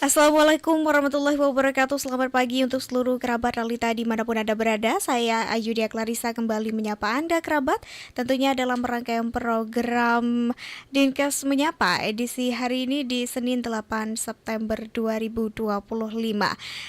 Assalamualaikum warahmatullahi wabarakatuh. Selamat pagi untuk seluruh kerabat Ralita dimanapun Anda berada. Saya Ayudia Clarissa kembali menyapa Anda kerabat, tentunya dalam rangkaian program Dinkes Menyapa edisi hari ini di Senin 8 September 2025.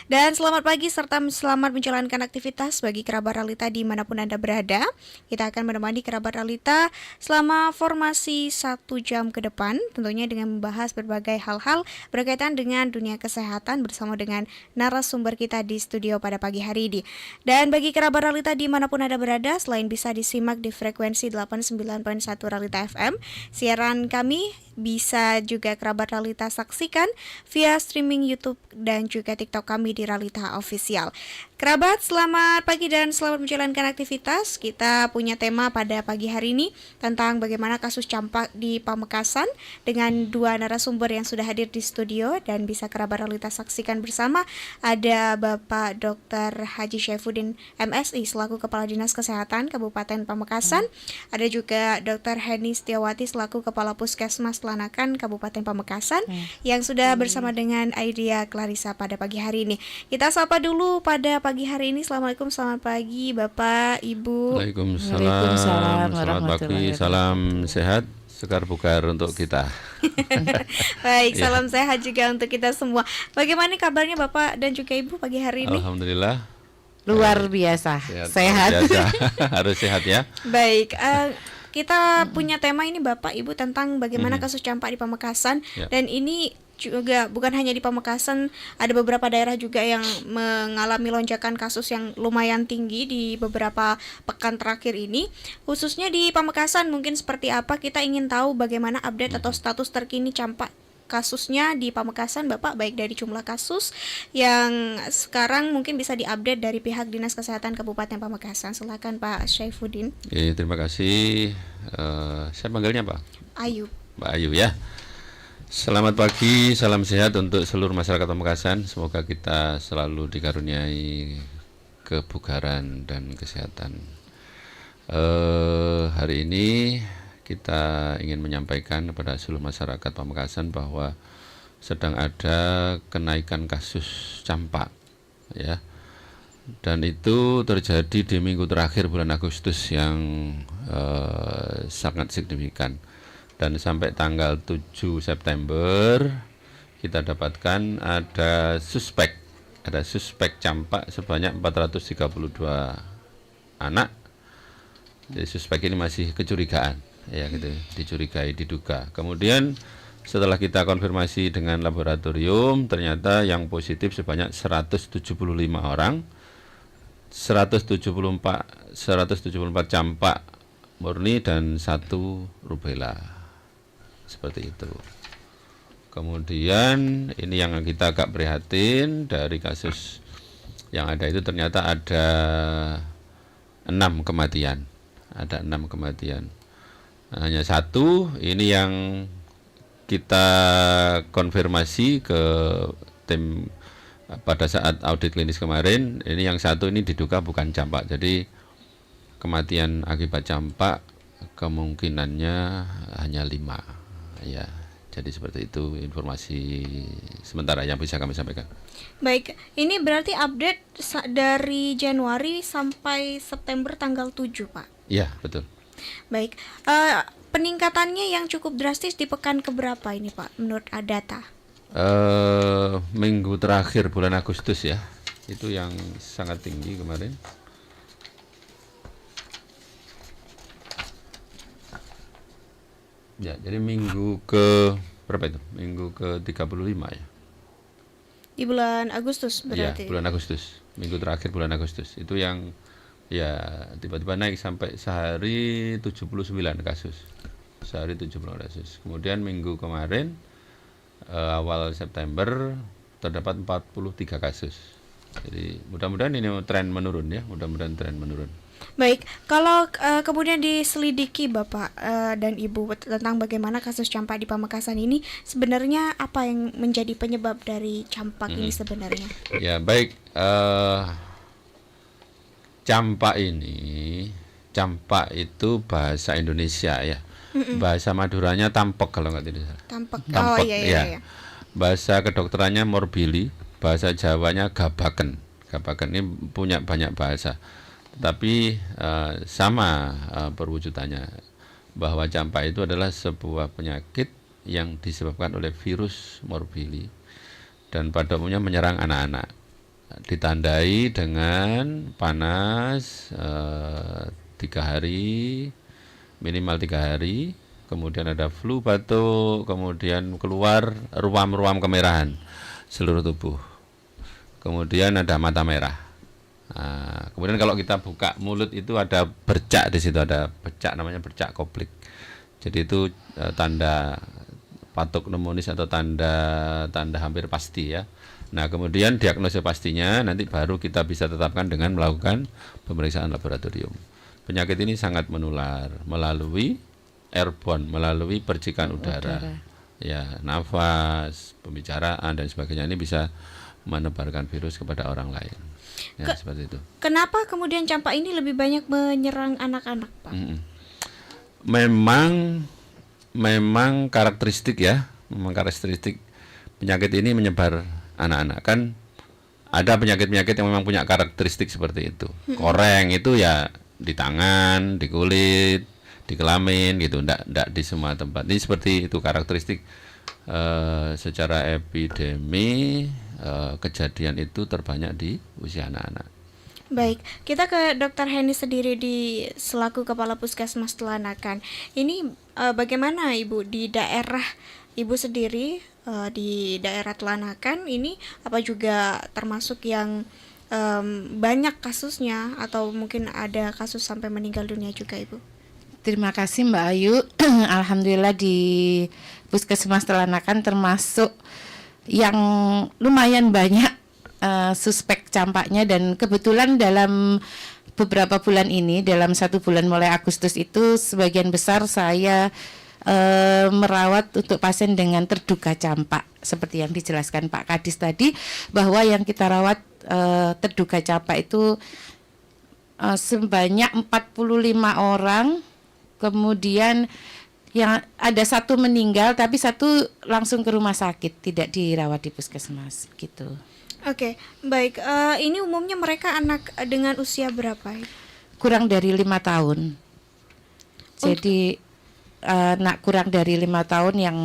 Dan selamat pagi serta selamat menjalankan aktivitas bagi kerabat Ralita dimanapun Anda berada. Kita akan menemani kerabat Ralita selama formasi 1 jam ke depan, tentunya dengan membahas berbagai hal-hal berkaitan dengan dunia kesehatan bersama dengan narasumber kita di studio pada pagi hari ini. Dan bagi kerabat Ralita dimanapun Anda berada, selain bisa disimak di frekuensi 89.1 Ralita FM, siaran kami bisa juga kerabat Ralita saksikan via streaming YouTube dan juga TikTok kami di Ralita Official. Kerabat, selamat pagi dan selamat menjalankan aktivitas. Kita punya tema pada pagi hari ini tentang bagaimana kasus campak di Pamekasan dengan 2 narasumber yang sudah hadir di studio dan bisa kerabat Ralita saksikan bersama. Ada Bapak Dr. Haji Syaifuddin MSI selaku Kepala Dinas Kesehatan Kabupaten Pamekasan. Ada juga Dr. Heni Setiawati selaku Kepala Puskesmas Lanakan Kabupaten Pamekasan yang sudah bersama dengan Ayudia Clarissa pada pagi hari ini. Kita sapa dulu pada pagi hari ini. Assalamualaikum, selamat pagi Bapak, Ibu. Waalaikumsalam. Selamat pagi, salam sehat, segar bugar untuk kita. Baik, salam sehat juga untuk kita semua. Bagaimana kabarnya Bapak dan juga Ibu pagi hari ini? Alhamdulillah. Luar biasa, sehat. Biasa. Harus sehat ya. Baik, kita punya tema ini Bapak Ibu tentang bagaimana kasus campak di Pamekasan. Dan ini juga bukan hanya di Pamekasan, ada beberapa daerah juga yang mengalami lonjakan kasus yang lumayan tinggi di beberapa pekan terakhir ini. Khususnya di Pamekasan mungkin seperti apa, kita ingin tahu bagaimana update atau status terkini campak kasusnya di Pamekasan Bapak, baik dari jumlah kasus yang sekarang mungkin bisa diupdate dari pihak Dinas Kesehatan Kabupaten Pamekasan. Silakan Pak Syaifuddin. Terima kasih. Saya panggilnya Pak Ayu. Mbak Ayu ya. Selamat pagi, salam sehat untuk seluruh masyarakat Pamekasan. Semoga kita selalu dikaruniai kebugaran dan kesehatan. Hari ini kita ingin menyampaikan kepada seluruh masyarakat Pamekasan bahwa sedang ada kenaikan kasus campak, ya. Dan itu terjadi di minggu terakhir bulan Agustus yang sangat signifikan. Dan sampai tanggal 7 September kita dapatkan ada suspek campak sebanyak 432 anak. Jadi suspek ini masih kecurigaan, ya gitu, dicurigai, diduga. Kemudian setelah kita konfirmasi dengan laboratorium, ternyata yang positif sebanyak 175 orang, 174 campak murni dan 1 rubella. Seperti itu. Kemudian ini yang kita agak prihatin dari kasus yang ada itu, ternyata ada 6 kematian. Ada 6 kematian. Hanya 1 ini yang kita konfirmasi ke tim pada saat audit klinis kemarin. Ini yang 1 ini diduga bukan campak. Jadi kematian akibat campak kemungkinannya hanya 5. Ya, jadi seperti itu informasi sementara yang bisa kami sampaikan. Baik, ini berarti update dari Januari sampai September tanggal 7, Pak? Iya, betul. Baik, peningkatannya yang cukup drastis di pekan keberapa ini, Pak, menurut data? Minggu terakhir bulan Agustus ya, itu yang sangat tinggi kemarin. Ya, jadi minggu ke berapa itu? Minggu ke 35 ya. Di bulan Agustus berarti? Iya, bulan Agustus. Minggu terakhir bulan Agustus. Itu yang ya tiba-tiba naik sampai sehari 79 kasus. Sehari 79 kasus. Kemudian minggu kemarin awal September terdapat 43 kasus. Jadi mudah-mudahan ini tren menurun ya, mudah-mudahan tren menurun. Baik, kalau kemudian diselidiki Bapak dan Ibu tentang bagaimana kasus campak di Pamekasan ini, sebenarnya apa yang menjadi penyebab dari campak ini sebenarnya? Ya baik, campak itu bahasa Indonesia ya, bahasa Maduranya tampek kalau nggak tidak salah. Tampek. Tampek, Oh iya. Bahasa kedokterannya morbili, bahasa Jawanya gabaken. Gabaken ini punya banyak bahasa, tapi sama perwujudannya, bahwa campak itu adalah sebuah penyakit yang disebabkan oleh virus morbili dan pada umumnya menyerang anak-anak. Ditandai dengan panas 3 hari, minimal 3 hari, kemudian ada flu, batuk, kemudian keluar ruam-ruam kemerahan seluruh tubuh, kemudian ada mata merah. Nah, kemudian kalau kita buka mulut itu ada bercak, di situ ada bercak, namanya bercak koplik. Jadi itu tanda patuk pneumonis atau tanda hampir pasti ya. Nah, kemudian diagnosa pastinya nanti baru kita bisa tetapkan dengan melakukan pemeriksaan laboratorium. Penyakit ini sangat menular melalui airborne, melalui percikan udara. Ya, nafas, pembicaraan dan sebagainya, ini bisa menebarkan virus kepada orang lain. Ya, seperti itu. Kenapa kemudian campak ini lebih banyak menyerang anak-anak, Pak? Memang karakteristik ya, memang karakteristik penyakit ini menyebar anak-anak. Kan ada penyakit-penyakit yang memang punya karakteristik seperti itu. Koreng itu ya di tangan, di kulit, di kelamin gitu, enggak di semua tempat. Ini seperti itu karakteristik. Secara epidemi kejadian itu terbanyak di usia anak-anak. Baik, kita ke Dr. Heni sendiri di selaku Kepala Puskesmas Telanakan. Ini bagaimana Ibu di daerah Ibu sendiri di daerah Telanakan ini, apa juga termasuk yang banyak kasusnya atau mungkin ada kasus sampai meninggal dunia juga, Ibu? Terima kasih Mbak Ayu. Alhamdulillah di Puskesmas Telanakan termasuk yang lumayan banyak suspek campaknya, dan kebetulan dalam beberapa bulan ini, dalam 1 bulan mulai Agustus itu sebagian besar saya merawat untuk pasien dengan terduga campak, seperti yang dijelaskan Pak Kadis tadi, bahwa yang kita rawat terduga campak itu sebanyak 45 orang, kemudian yang ada 1 meninggal, tapi 1 langsung ke rumah sakit, tidak dirawat di puskesmas gitu. Oke, baik. Ini umumnya mereka anak dengan usia berapa? Kurang dari 5 tahun. Jadi anak kurang dari 5 tahun yang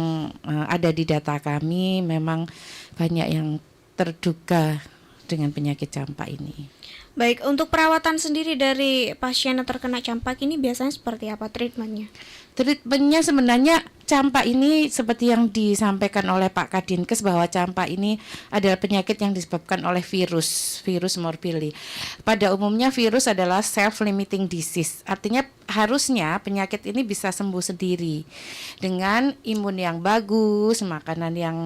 ada di data kami memang banyak yang terduga dengan penyakit campak ini. Baik, untuk perawatan sendiri dari pasien yang terkena campak ini biasanya seperti apa treatmentnya? Treatmentnya sebenarnya campak ini seperti yang disampaikan oleh Pak Kadinkes, bahwa campak ini adalah penyakit yang disebabkan oleh virus morbili. Pada umumnya virus adalah self-limiting disease, artinya harusnya penyakit ini bisa sembuh sendiri dengan imun yang bagus, makanan yang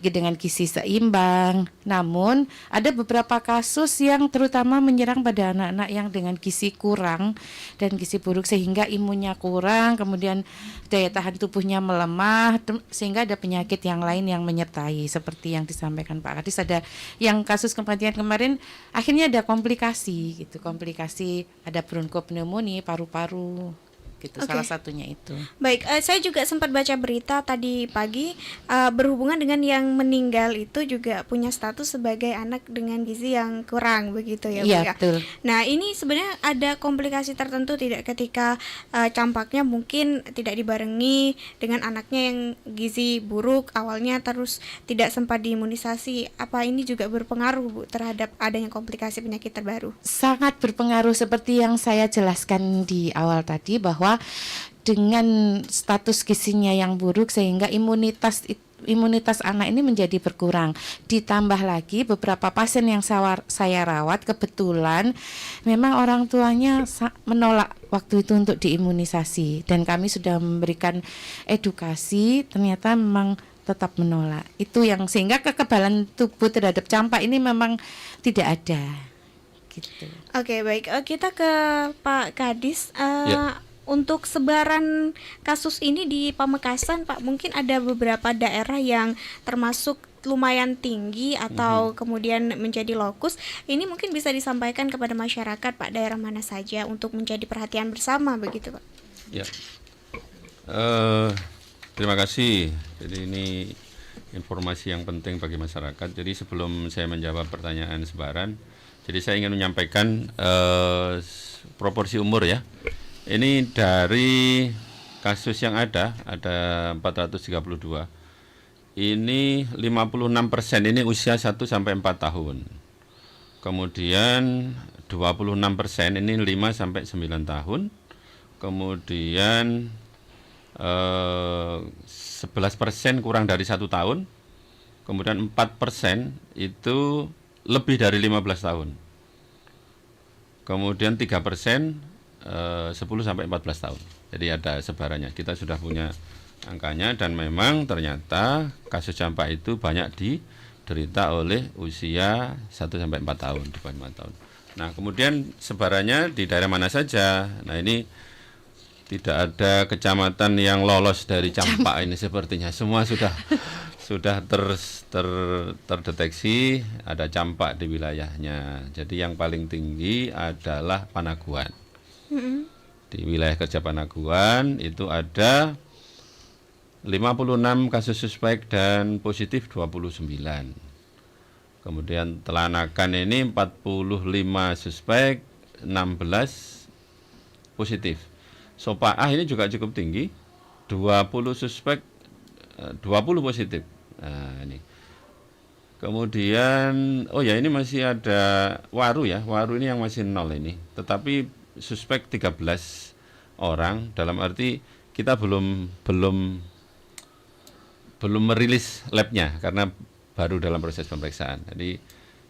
dengan gizi seimbang. Namun ada beberapa kasus yang terutama menyerang pada anak-anak yang dengan gizi kurang dan gizi buruk, sehingga imunnya kurang, kemudian daya tahan tubuhnya melemah, sehingga ada penyakit yang lain yang menyertai, seperti yang disampaikan Pak Kadis. Ada yang kasus kematian kemarin akhirnya ada komplikasi gitu, ada bronkopneumonia, paru-paru gitu. Okay. Salah satunya itu. Baik, saya juga sempat baca berita tadi pagi berhubungan dengan yang meninggal itu juga punya status sebagai anak dengan gizi yang kurang, begitu ya, Bu? Iya, betul. Nah, ini sebenarnya ada komplikasi tertentu tidak ketika campaknya mungkin tidak dibarengi dengan anaknya yang gizi buruk awalnya terus tidak sempat diimunisasi. Apa ini juga berpengaruh, Bu, terhadap adanya komplikasi penyakit terbaru? Sangat berpengaruh, seperti yang saya jelaskan di awal tadi, bahwa dengan status gizinya yang buruk sehingga imunitas anak ini menjadi berkurang. Ditambah lagi beberapa pasien yang saya rawat kebetulan memang orang tuanya menolak waktu itu untuk diimunisasi, dan kami sudah memberikan edukasi, ternyata memang tetap menolak. Itu yang sehingga kekebalan tubuh terhadap campak ini memang tidak ada gitu. Oke, baik. Kita ke Pak Kadis. Ya. Untuk sebaran kasus ini di Pamekasan, Pak, mungkin ada beberapa daerah yang termasuk lumayan tinggi atau kemudian menjadi lokus. Ini mungkin bisa disampaikan kepada masyarakat, Pak, daerah mana saja untuk menjadi perhatian bersama, begitu, Pak? Ya. Terima kasih. Jadi ini informasi yang penting bagi masyarakat. Jadi sebelum saya menjawab pertanyaan Sebaran, jadi saya ingin menyampaikan proporsi umur ya. Ini dari kasus yang ada 432. Ini 56% ini usia 1 sampai 4 tahun. Kemudian 26% ini 5 sampai 9 tahun. Kemudian 11% kurang dari 1 tahun. Kemudian 4% itu lebih dari 15 tahun. Kemudian 3% 10 sampai 14 tahun. Jadi ada sebarannya. Kita sudah punya angkanya dan memang ternyata kasus campak itu banyak diderita oleh usia 1 sampai 4 tahun, di bawah 5 tahun. Nah, kemudian sebarannya di daerah mana saja? Nah, ini tidak ada kecamatan yang lolos dari campak ini sepertinya. Semua sudah terdeteksi ada campak di wilayahnya. Jadi yang paling tinggi adalah Panaguan. Di wilayah kerja Panaguan itu ada 56 kasus suspek dan positif 29. Kemudian Telanakan ini 45 suspek, 16 positif. Sopaah ini juga cukup tinggi, 20 suspek, 20 positif. Nah, ini. Kemudian, oh ya ini masih ada Waru ya, Waru ini yang masih 0 ini. Tetapi suspek 13 orang, dalam arti kita belum merilis labnya karena baru dalam proses pemeriksaan. Jadi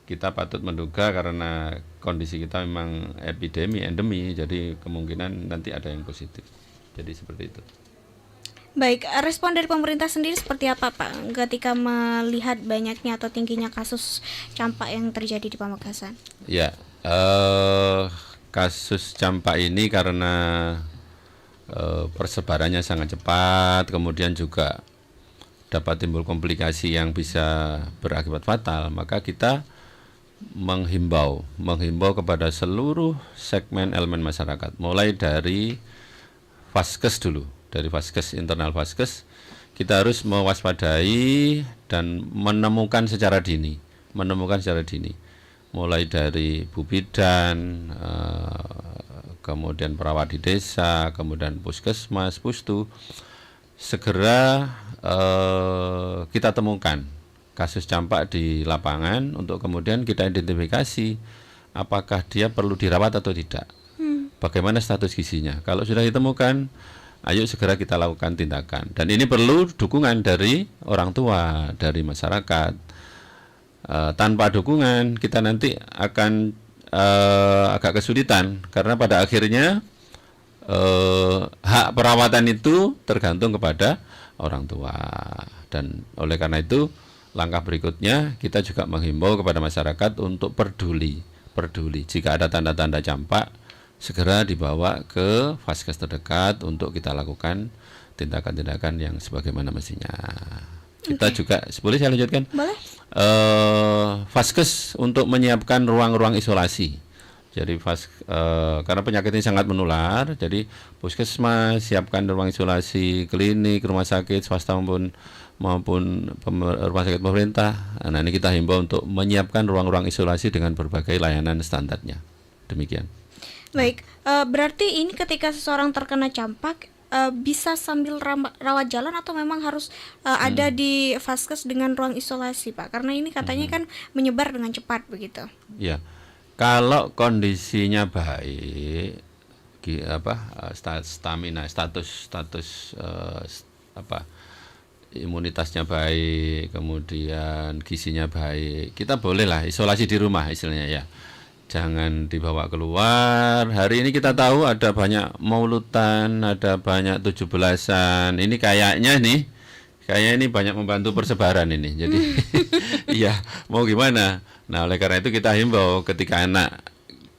kita patut menduga karena kondisi kita memang endemi, jadi kemungkinan nanti ada yang positif. Jadi seperti itu. Baik, respon dari pemerintah sendiri seperti apa Pak ketika melihat banyaknya atau tingginya kasus campak yang terjadi di Pamekasan? Ya, kasus campak ini karena persebarannya sangat cepat, kemudian juga dapat timbul komplikasi yang bisa berakibat fatal, maka kita menghimbau kepada seluruh segmen elemen masyarakat, mulai dari Vaskes dulu, dari Vaskes, internal Vaskes, kita harus mewaspadai dan menemukan secara dini, mulai dari Bu Bidan, kemudian perawat di desa, kemudian puskesmas, pustu, segera kita temukan kasus campak di lapangan untuk kemudian kita identifikasi apakah dia perlu dirawat atau tidak, bagaimana status gizinya. Kalau sudah ditemukan, ayo segera kita lakukan tindakan. Dan ini perlu dukungan dari orang tua, dari masyarakat. Tanpa dukungan kita nanti akan agak kesulitan karena pada akhirnya hak perawatan itu tergantung kepada orang tua. Dan oleh karena itu langkah berikutnya kita juga menghimbau kepada masyarakat untuk peduli. Jika ada tanda-tanda campak, segera dibawa ke Vaskes terdekat untuk kita lakukan tindakan-tindakan yang sebagaimana mestinya. Kita juga, boleh saya lanjutkan? Boleh. Vaskes untuk menyiapkan ruang-ruang isolasi. Jadi karena penyakit ini sangat menular, jadi puskesmas siapkan ruang isolasi, klinik, rumah sakit swasta maupun rumah sakit pemerintah. Nah, ini kita himbau untuk menyiapkan ruang-ruang isolasi dengan berbagai layanan standarnya. Demikian. Baik, berarti ini ketika seseorang terkena campak bisa sambil rawat jalan atau memang harus ada di Vaskes dengan ruang isolasi, Pak? Karena ini katanya kan menyebar dengan cepat begitu. Ya. Kalau kondisinya baik, status imunitasnya baik, kemudian gizinya baik, kita bolehlah isolasi di rumah istilahnya ya. Jangan dibawa keluar. Hari ini kita tahu ada banyak maulutan, ada banyak 17-an. Ini kayaknya ini banyak membantu persebaran ini. Jadi iya, mau gimana? Nah, oleh karena itu kita himbau ketika anak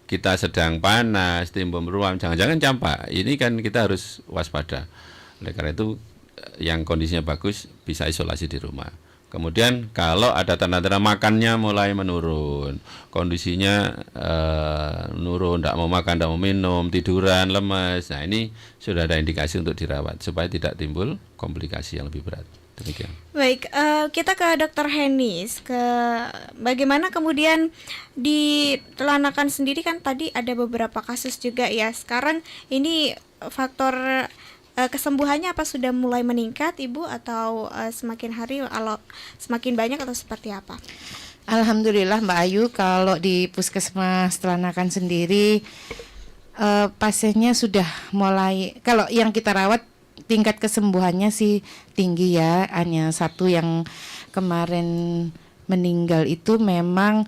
kita sedang panas, timbul ruam, jangan-jangan campak. Ini kan kita harus waspada. Oleh karena itu yang kondisinya bagus bisa isolasi di rumah. Kemudian kalau ada tanda-tanda makannya mulai menurun, kondisinya menurun, tidak mau makan, tidak mau minum, tiduran, lemas. Nah, ini sudah ada indikasi untuk dirawat supaya tidak timbul komplikasi yang lebih berat. Demikian. Baik, kita ke Dokter Henis, ke bagaimana kemudian di Telanakan sendiri kan tadi ada beberapa kasus juga ya. Sekarang ini faktor kesembuhannya apa sudah mulai meningkat Ibu, atau semakin hari semakin banyak atau seperti apa? Alhamdulillah Mbak Ayu, kalau di Puskesmas Telanakan sendiri pasiennya sudah mulai, kalau yang kita rawat tingkat kesembuhannya sih tinggi ya. Hanya satu yang kemarin meninggal itu memang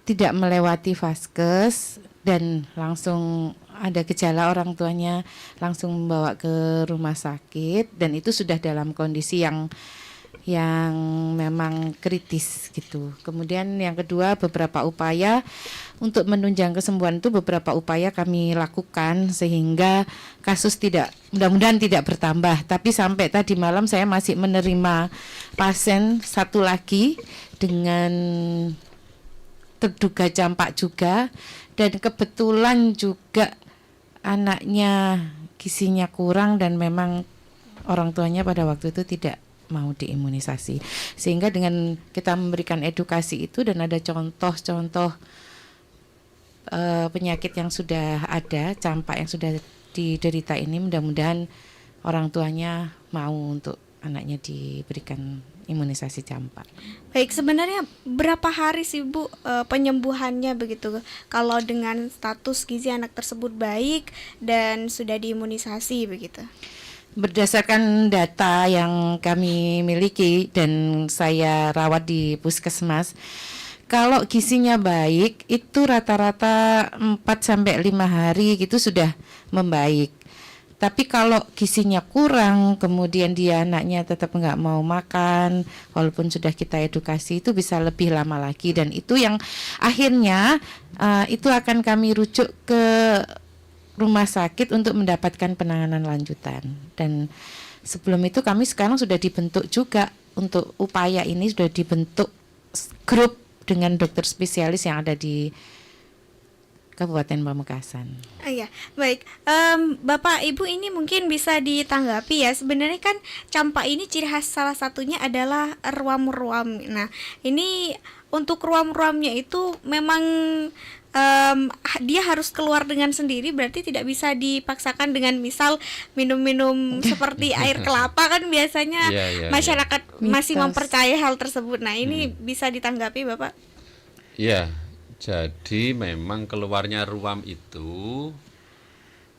tidak melewati vaskes dan langsung ada gejala, orang tuanya langsung membawa ke rumah sakit, dan itu sudah dalam kondisi yang memang kritis gitu. Kemudian yang kedua, beberapa upaya untuk menunjang kesembuhan itu beberapa upaya kami lakukan sehingga kasus mudah-mudahan tidak bertambah. Tapi sampai tadi malam saya masih menerima pasien satu lagi dengan terduga campak juga, dan kebetulan juga anaknya gizinya kurang dan memang orang tuanya pada waktu itu tidak mau diimunisasi. Sehingga dengan kita memberikan edukasi itu dan ada contoh-contoh penyakit yang sudah ada, campak yang sudah diderita ini, mudah-mudahan orang tuanya mau untuk anaknya diberikan imunisasi campak. Baik, sebenarnya berapa hari sih Bu penyembuhannya begitu kalau dengan status gizi anak tersebut baik dan sudah diimunisasi begitu? Berdasarkan data yang kami miliki dan saya rawat di Puskesmas, kalau gizinya baik itu rata-rata 4-5 hari gitu sudah membaik. Tapi kalau gizinya kurang, kemudian dia anaknya tetap nggak mau makan, walaupun sudah kita edukasi, itu bisa lebih lama lagi. Dan itu yang akhirnya itu akan kami rujuk ke rumah sakit untuk mendapatkan penanganan lanjutan. Dan sebelum itu kami sekarang sudah dibentuk juga untuk upaya ini, sudah dibentuk grup dengan dokter spesialis yang ada di Kabupaten Pamekasan. Iya, baik. Bapak Ibu ini mungkin bisa ditanggapi ya. Sebenarnya kan campak ini ciri khas salah satunya adalah ruam-ruam. Nah, ini untuk ruam-ruamnya itu memang dia harus keluar dengan sendiri, berarti tidak bisa dipaksakan dengan misal minum-minum seperti air kelapa kan biasanya masyarakat masih mempercayai hal tersebut. Nah, ini bisa ditanggapi Bapak? Iya. Jadi memang keluarnya ruam itu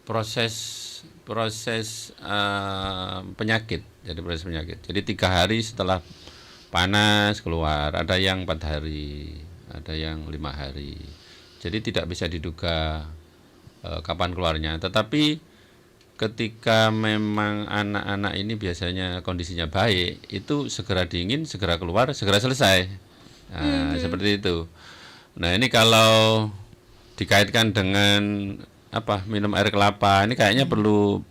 proses penyakit. Jadi proses penyakit. Jadi 3 hari setelah panas keluar. Ada yang 4 hari, ada yang 5 hari. Jadi tidak bisa diduga kapan keluarnya. Tetapi ketika memang anak-anak ini biasanya kondisinya baik, itu segera dingin, segera keluar, segera selesai. Nah, seperti itu. Nah, ini kalau dikaitkan dengan minum air kelapa, ini kayaknya perlu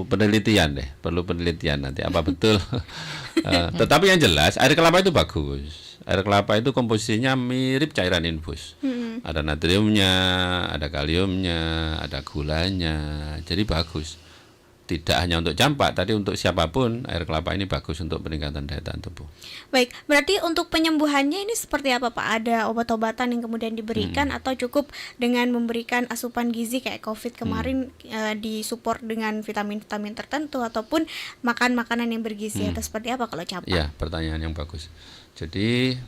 penelitian deh, perlu penelitian nanti apa betul. Tetapi yang jelas air kelapa itu bagus. Air kelapa itu komposisinya mirip cairan infus. Ada natriumnya, ada kaliumnya, ada gulanya. Jadi bagus. Tidak hanya untuk campak, tadi untuk siapapun air kelapa ini bagus untuk peningkatan daya tahan tubuh. Baik, berarti untuk penyembuhannya ini seperti apa Pak? Ada obat-obatan yang kemudian diberikan atau cukup dengan memberikan asupan gizi kayak COVID kemarin disupport dengan vitamin-vitamin tertentu ataupun makan makanan yang bergizi atau seperti apa kalau campak? Ya, pertanyaan yang bagus. Jadi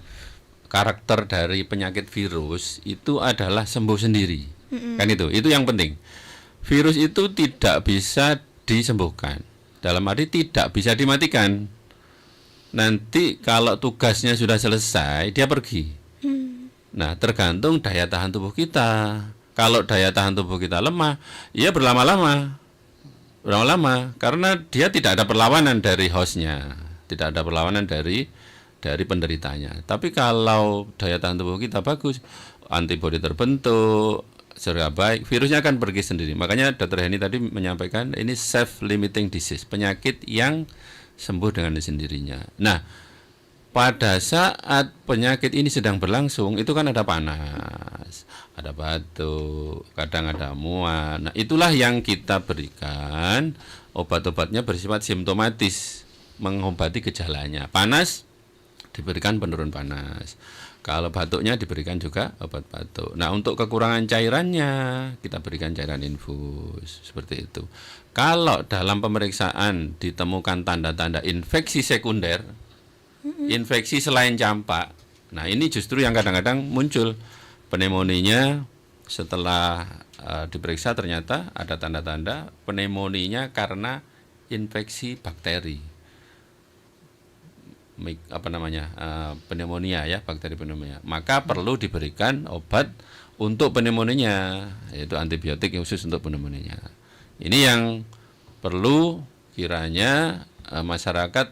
karakter dari penyakit virus itu adalah sembuh sendiri. Kan itu yang penting. Virus itu tidak bisa disembuhkan. Dalam arti tidak bisa dimatikan. Nanti kalau tugasnya sudah selesai, dia pergi. Nah, tergantung daya tahan tubuh kita. Kalau daya tahan tubuh kita lemah, ya berlama-lama. Berlama-lama karena dia tidak ada perlawanan dari hostnya, tidak ada perlawanan dari penderitanya. Tapi kalau daya tahan tubuh kita bagus, antibodi terbentuk, segera baik, virusnya akan pergi sendiri. Makanya Dr. Heni tadi menyampaikan ini self-limiting disease, penyakit yang sembuh dengan sendirinya. Nah, pada saat penyakit ini sedang berlangsung, itu kan ada panas, ada batuk, kadang ada mual. Nah, itulah yang kita berikan obat-obatnya bersifat simptomatis. mengobati gejalanya. Panas diberikan penurun panas. Kalau batuknya diberikan juga obat batuk. Nah, untuk kekurangan cairannya kita berikan cairan infus seperti itu. Kalau dalam pemeriksaan ditemukan tanda-tanda infeksi sekunder, infeksi selain campak, nah ini justru yang kadang-kadang muncul pneumonia setelah diperiksa ternyata ada tanda-tanda pneumonia karena infeksi bakteri. Pneumonia ya, bakteri pneumonia. Maka perlu diberikan obat untuk pneumonia, yaitu antibiotik khusus untuk pneumonia. Ini yang perlu kiranya masyarakat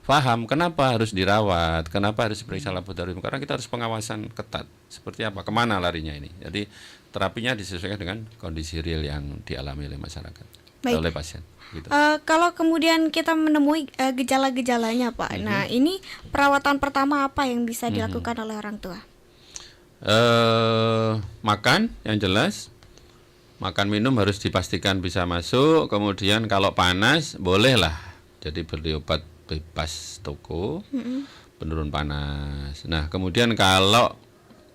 paham kenapa harus dirawat, kenapa harus diperiksa laboratorium, karena kita harus pengawasan ketat. Seperti apa, kemana larinya ini. Jadi terapinya disesuaikan dengan kondisi real yang dialami oleh masyarakat, oleh pasien. Gitu. Kalau kemudian kita menemui gejala-gejalanya Pak, nah ini perawatan pertama apa yang bisa dilakukan oleh orang tua? Makan yang jelas, makan minum harus dipastikan bisa masuk. Kemudian kalau panas bolehlah, jadi beli obat bebas toko, penurun panas. Nah kemudian kalau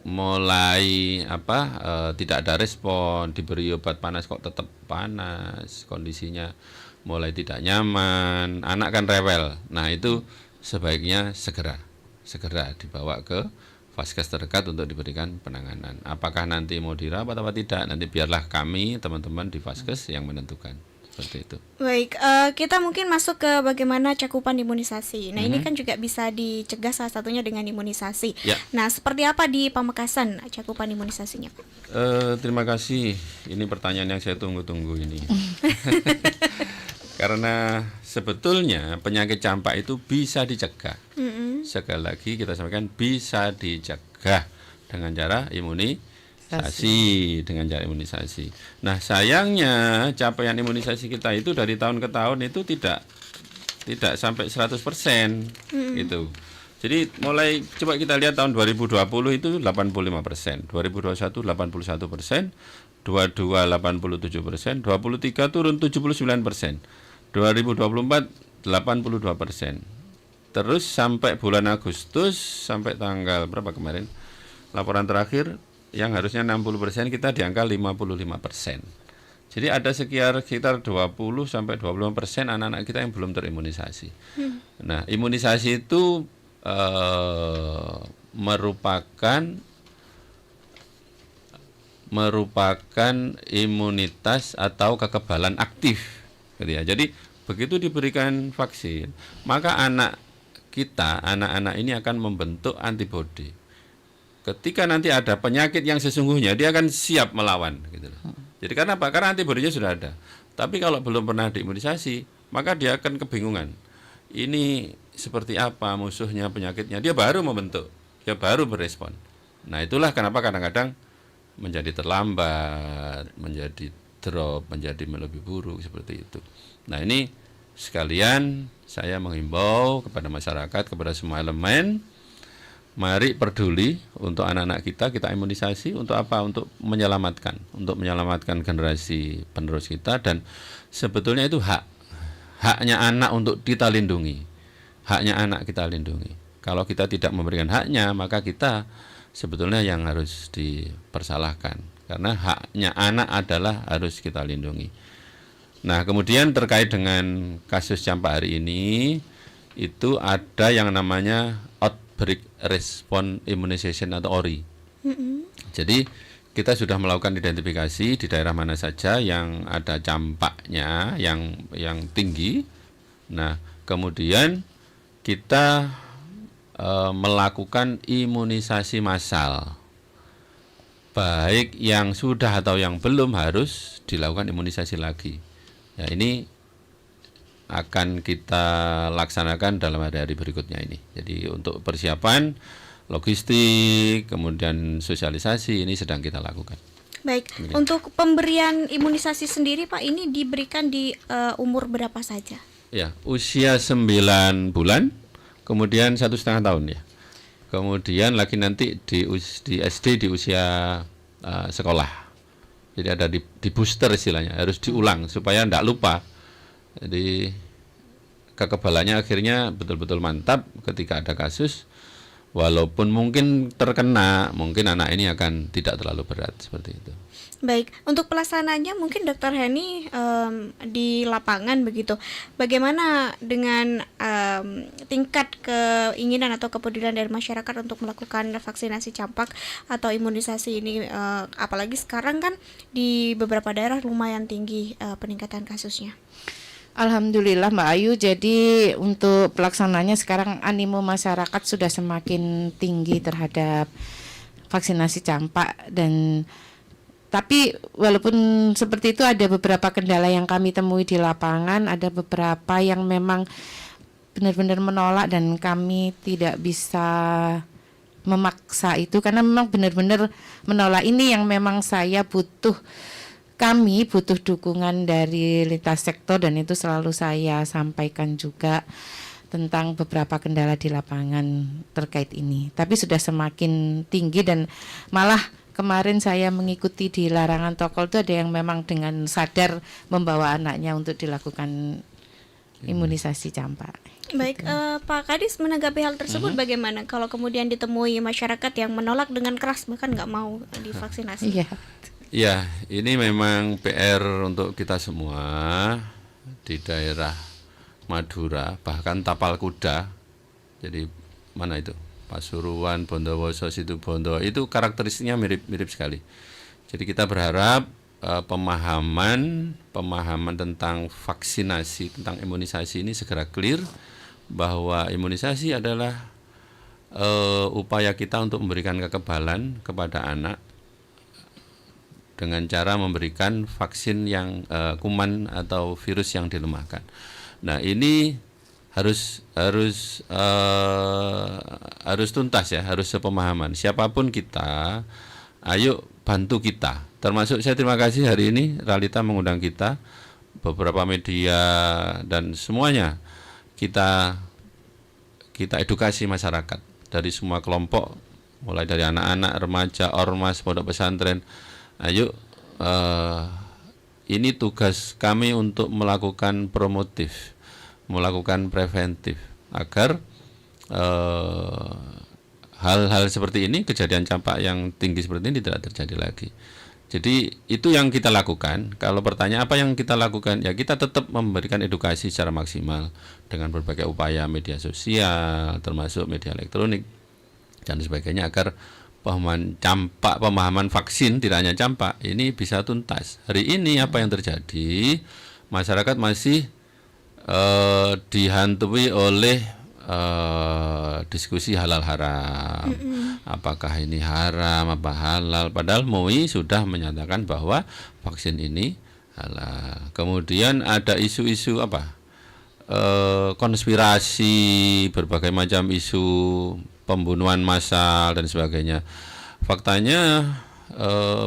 mulai tidak ada respon, diberi obat panas kok tetap panas, kondisinya mulai tidak nyaman, anak kan rewel. Nah itu sebaiknya segera dibawa ke vaskes terdekat untuk diberikan penanganan. Apakah nanti mau dirawat atau tidak, nanti biarlah kami teman-teman di vaskes yang menentukan. Seperti itu. Baik, kita mungkin masuk ke bagaimana cakupan imunisasi. Nah ini kan juga bisa dicegah salah satunya dengan imunisasi. Ya. Nah seperti apa di Pamekasan cakupan imunisasinya Pak? Terima kasih, ini pertanyaan yang saya tunggu-tunggu ini. Karena sebetulnya penyakit campak itu bisa dicegah. Sekali lagi kita sampaikan bisa dicegah dengan cara dengan cara imunisasi. Nah sayangnya capaian imunisasi kita itu dari tahun ke tahun itu tidak sampai 100% gitu. Jadi mulai coba kita lihat tahun 2020 itu 85%, 2021 81%, 22 87%, 23 turun 79%, 2024 82%. Terus sampai bulan Agustus sampai tanggal berapa kemarin? Laporan terakhir yang harusnya 60% kita di angka 55%. Jadi ada sekitar 20 sampai 25% anak-anak kita yang belum terimunisasi. Nah, imunisasi itu merupakan imunitas atau kekebalan aktif, gitu ya. Jadi begitu diberikan vaksin, maka anak-anak ini akan membentuk antibodi. Ketika nanti ada penyakit yang sesungguhnya, dia akan siap melawan, gitu. Jadi karena apa? Karena antibodinya sudah ada. Tapi kalau belum pernah diimunisasi, maka dia akan kebingungan. Ini seperti apa musuhnya, penyakitnya, dia baru membentuk, dia baru berespon. Nah itulah kenapa kadang-kadang menjadi terlambat, menjadi drop, menjadi lebih buruk seperti itu. Nah ini sekalian saya menghimbau kepada masyarakat, kepada semua elemen, mari peduli untuk anak-anak kita imunisasi untuk apa? Untuk menyelamatkan generasi penerus kita, dan sebetulnya itu haknya anak untuk kita lindungi. Haknya anak kita lindungi. Kalau kita tidak memberikan haknya, maka kita sebetulnya yang harus dipersalahkan. Karena haknya anak adalah harus kita lindungi. Nah, kemudian terkait dengan kasus campak hari ini, itu ada yang namanya Outbreak Response Immunization atau ORI. Jadi kita sudah melakukan identifikasi di daerah mana saja yang ada campaknya yang tinggi. Nah, kemudian kita melakukan imunisasi massal. Baik yang sudah atau yang belum harus dilakukan imunisasi lagi. Ya, ini akan kita laksanakan dalam hari-hari berikutnya ini. Jadi untuk persiapan logistik, kemudian sosialisasi ini sedang kita lakukan. Baik, untuk pemberian imunisasi sendiri Pak, ini diberikan di umur berapa saja? Ya, usia 9 bulan, kemudian 1,5 tahun ya. Kemudian lagi nanti di SD di usia sekolah. Jadi ada di booster istilahnya, harus diulang supaya tidak lupa. Jadi kekebalannya akhirnya betul-betul mantap ketika ada kasus. Walaupun mungkin terkena, mungkin anak ini akan tidak terlalu berat seperti itu. Baik, untuk pelaksanaannya mungkin Dokter Heni di lapangan begitu. Bagaimana dengan tingkat keinginan atau kepedulian dari masyarakat untuk melakukan vaksinasi campak atau imunisasi ini? Apalagi sekarang kan di beberapa daerah lumayan tinggi peningkatan kasusnya. Alhamdulillah Mbak Ayu, jadi untuk pelaksananya sekarang animo masyarakat sudah semakin tinggi terhadap vaksinasi campak, dan tapi walaupun seperti itu ada beberapa kendala yang kami temui di lapangan, ada beberapa yang memang benar-benar menolak dan kami tidak bisa memaksa itu karena memang benar-benar menolak. Ini yang memang kami butuh dukungan dari lintas sektor, dan itu selalu saya sampaikan juga tentang beberapa kendala di lapangan terkait ini. Tapi sudah semakin tinggi, dan malah kemarin saya mengikuti di larangan tokol itu ada yang memang dengan sadar membawa anaknya untuk dilakukan imunisasi campak. Baik, Pak Kadis, menanggapi hal tersebut bagaimana kalau kemudian ditemui masyarakat yang menolak dengan keras bahkan nggak mau divaksinasi? Iya. Ya, ini memang PR untuk kita semua di daerah Madura, bahkan Tapal Kuda. Jadi mana itu? Pasuruan, Bondowoso, Situbondo, itu karakteristiknya mirip-mirip sekali. Jadi kita berharap pemahaman tentang vaksinasi, tentang imunisasi ini segera clear, bahwa imunisasi adalah upaya kita untuk memberikan kekebalan kepada anak dengan cara memberikan vaksin yang kuman atau virus yang dilemahkan. Nah, ini harus tuntas ya, harus sepemahaman. Siapapun kita, ayo bantu kita. Termasuk saya terima kasih hari ini Ralita mengundang kita, beberapa media dan semuanya kita edukasi masyarakat dari semua kelompok, mulai dari anak-anak, remaja, ormas, pondok pesantren. Ayo, ini tugas kami untuk melakukan promotif, melakukan preventif agar hal-hal seperti ini, kejadian campak yang tinggi seperti ini tidak terjadi lagi. Jadi itu yang kita lakukan. Kalau pertanyaan apa yang kita lakukan, ya kita tetap memberikan edukasi secara maksimal dengan berbagai upaya media sosial, termasuk media elektronik dan sebagainya, agar pemahaman vaksin tidak hanya campak ini bisa tuntas. Hari ini apa yang terjadi? Masyarakat masih dihantui oleh diskusi halal haram. Apakah ini haram, apa halal? Padahal MUI sudah menyatakan bahwa vaksin ini halal. Kemudian ada isu-isu konspirasi, berbagai macam isu pembunuhan massal dan sebagainya. Faktanya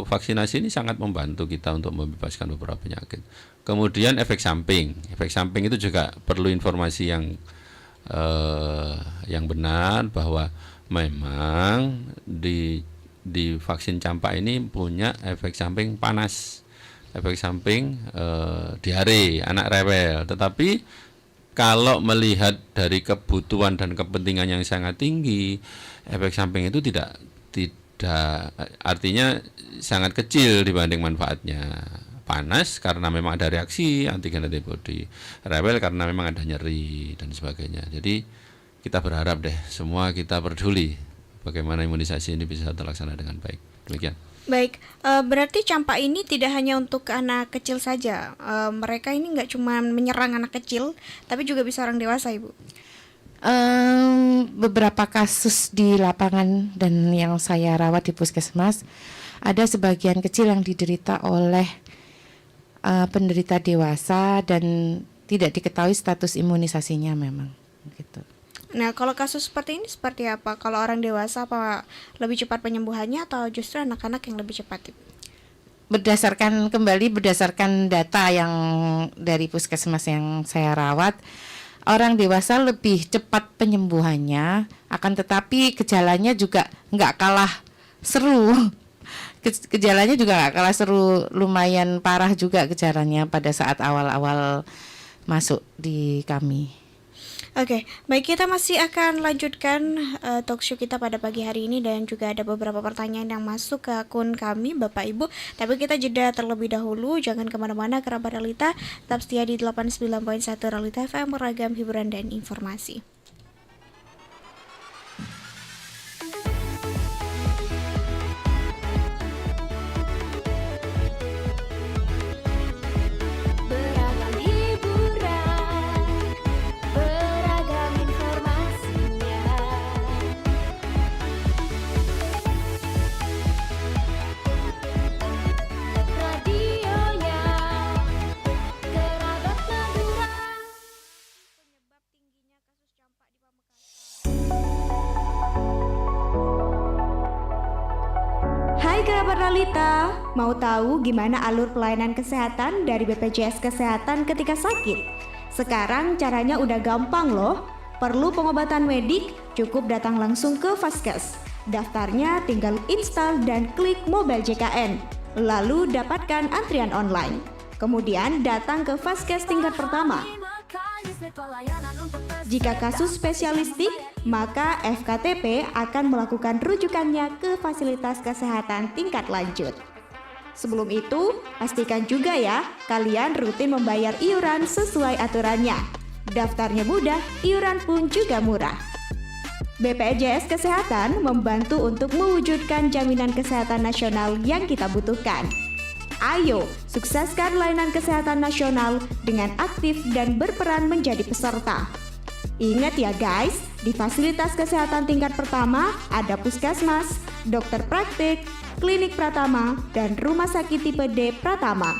vaksinasi ini sangat membantu kita untuk membebaskan beberapa penyakit. Kemudian efek samping itu juga perlu informasi yang benar, bahwa memang di vaksin campak ini punya efek samping panas, efek samping diare, anak rewel. Tetapi kalau melihat dari kebutuhan dan kepentingan yang sangat tinggi, efek samping itu tidak artinya sangat kecil dibanding manfaatnya. Panas karena memang ada reaksi antigen antibody, rewel karena memang ada nyeri dan sebagainya. Jadi kita berharap semua kita peduli bagaimana imunisasi ini bisa terlaksana dengan baik. Demikian. Baik, berarti campak ini tidak hanya untuk anak kecil saja. Mereka ini nggak cuma menyerang anak kecil, tapi juga bisa orang dewasa, Ibu. Beberapa kasus di lapangan dan yang saya rawat di puskesmas, ada sebagian kecil yang diderita oleh penderita dewasa dan tidak diketahui status imunisasinya memang gitu. Nah, kalau kasus seperti ini seperti apa? Kalau orang dewasa apa lebih cepat penyembuhannya atau justru anak-anak yang lebih cepat? Berdasarkan data yang dari puskesmas yang saya rawat, orang dewasa lebih cepat penyembuhannya, akan tetapi gejalanya juga nggak kalah seru. Gejalanya juga nggak kalah seru, lumayan parah juga gejalanya pada saat awal-awal masuk di kami. Oke, baik kita masih akan lanjutkan talk show kita pada pagi hari ini dan juga ada beberapa pertanyaan yang masuk ke akun kami Bapak Ibu. Tapi kita jeda terlebih dahulu, jangan kemana-mana kerabat Realita, tetap setia di 89.1 Realita FM, beragam hiburan dan informasi. Beragam hiburan, beragam informasinya. Radionya Kerabat Madura. Penyebab tingginya kasus campak di Pamekasan. Hai kerabat Realita, mau tahu gimana alur pelayanan kesehatan dari BPJS Kesehatan ketika sakit? Sekarang caranya udah gampang loh. Perlu pengobatan medik, cukup datang langsung ke Vaskes. Daftarnya tinggal install dan klik mobile JKN. Lalu dapatkan antrian online. Kemudian datang ke Vaskes tingkat pertama. Jika kasus spesialistik, maka FKTP akan melakukan rujukannya ke fasilitas kesehatan tingkat lanjut. Sebelum itu, pastikan juga ya, kalian rutin membayar iuran sesuai aturannya. Daftarnya mudah, iuran pun juga murah. BPJS Kesehatan membantu untuk mewujudkan jaminan kesehatan nasional yang kita butuhkan. Ayo, sukseskan layanan kesehatan nasional dengan aktif dan berperan menjadi peserta. Ingat ya guys, di fasilitas kesehatan tingkat pertama ada puskesmas, dokter praktik, klinik Pratama, dan rumah sakit tipe D Pratama.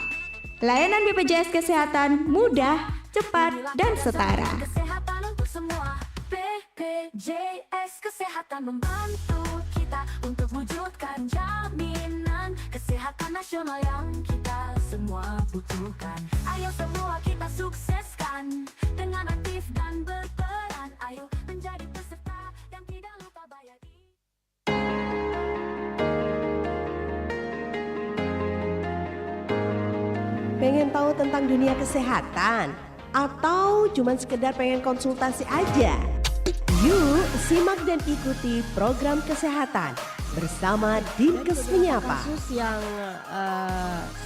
Layanan BPJS Kesehatan mudah, cepat, dan setara. Kesehatan untuk semua. BPJS Kesehatan membantu kita untuk wujudkan jaminan kesehatan nasional yang kita semua butuhkan. Ayo semua kita sukseskan dengan aktif dan berperan. Ayo menjadi peserta yang tidak lupa bayar. Pengen tahu tentang dunia kesehatan? Atau cuman sekedar pengen konsultasi aja? Yuk simak dan ikuti program kesehatan bersama Dinkes Menyapa. Kasus yang